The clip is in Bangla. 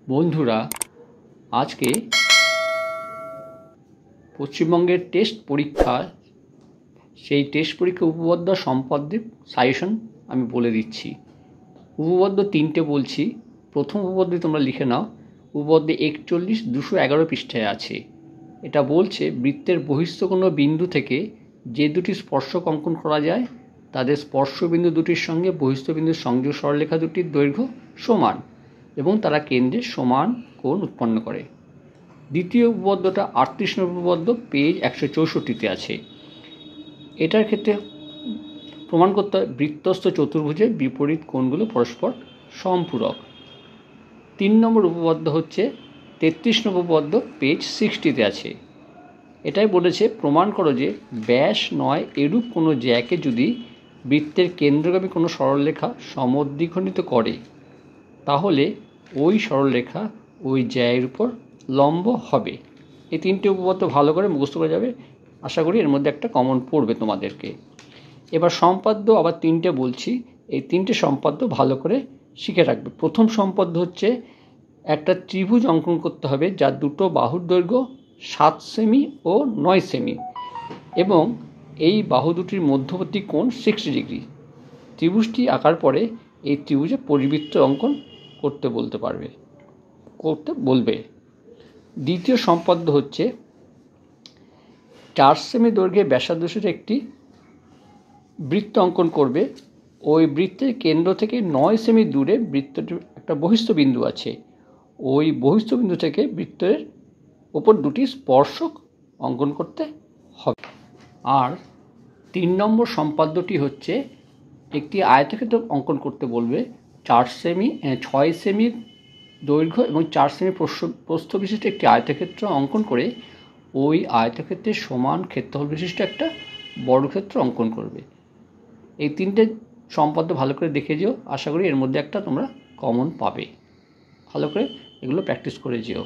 বন্ধুরা, আজকে পশ্চিমবঙ্গের টেস্ট পরীক্ষা, সেই টেস্ট পরীক্ষা উপপাদ্য সম্পাদ্যের সাজেশন আমি বলে দিচ্ছি। উপপাদ্য তিনটে বলছি। প্রথম উপপাদ্য তোমরা লিখে নাও। উপপাদ্য 41-211 পৃষ্ঠায় আছে। এটা বলছে বৃত্তের বহিস্থ কোনো বিন্দু থেকে যে দুটি স্পর্শক অঙ্কন করা যায় তাদের স্পর্শবিন্দু দুটির সঙ্গে বহিস্থ বিন্দুর সংযোগ সরলরেখা দুটির দৈর্ঘ্য সমান এবং তারা কেন্দ্রে সমান কোণ উৎপন্ন করে। দ্বিতীয় উপপাদ্যটা 38 নম্বর উপপাদ্য, পেজ 164-তে আছে। এটার ক্ষেত্রে প্রমাণ করতে হয় বৃত্তস্থ চতুর্ভুজের বিপরীত কোণগুলো পরস্পর সম্পূরক। 3 নম্বর উপপাদ্য হচ্ছে 33 নম্বর উপপাদ্য, পেজ 60-তে আছে। এটাই বলেছে প্রমাণ করো যে ব্যাস নয় এরূপ কোনো জ্যাকে যদি বৃত্তের কেন্দ্রগামী কোনো সরলরেখা সমদ্বিখণ্ডিত করে তাহলে ওই সরলরেখা ওই জ্যায়ের উপর লম্ব হবে। এই তিনটে উপপাদ্য ভালো করে মুখস্থ করা যাবে। আশা করি এর মধ্যে একটা কমন পড়বে তোমাদেরকে। এবার সম্পাদ্য আবার তিনটে বলছি, এই তিনটে সম্পাদ্য ভালো করে শিখে রাখবে। প্রথম সম্পাদ্য হচ্ছে একটা ত্রিভুজ অঙ্কন করতে হবে যার দুটো বাহুর দৈর্ঘ্য 7 সেমি ও 9 সেমি এবং এই বাহু দুটির মধ্যবর্তী কোণ 60 ডিগ্রি। ত্রিভুজটি আঁকার পরে এই ত্রিভুজে পরিবৃত্ত অঙ্কন করতে বলবে। দ্বিতীয় সম্পাদ্য হচ্ছে 4 সেমি দৈর্ঘ্যের ব্যাসার্ধের একটি বৃত্ত অঙ্কন করবে। ওই বৃত্তের কেন্দ্র থেকে 9 সেমি দূরে বৃত্তটির একটা বহিস্থ বিন্দু আছে। ওই বহিস্থ বিন্দু থেকে বৃত্তের ওপর দুটি স্পর্শক অঙ্কন করতে হবে। আর 3 নম্বর সম্পাদ্যটি হচ্ছে একটি আয়তক্ষেত্র অঙ্কন করতে বলবে। 6 সেমি দৈর্ঘ্য এবং 4 সেমি প্রস্থ বিশিষ্ট একটি আয়তক্ষেত্র অঙ্কন করে ওই আয়তক্ষেত্রের সমান ক্ষেত্রফল বিশিষ্ট একটা বর্গক্ষেত্র অঙ্কন করবে। এই তিনটে সম্পাদ্য ভালো করে দেখে যেও। আশা করি এর মধ্যে একটা তোমরা কমন পাবে। ভালো করে এগুলো প্র্যাকটিস করে যেও।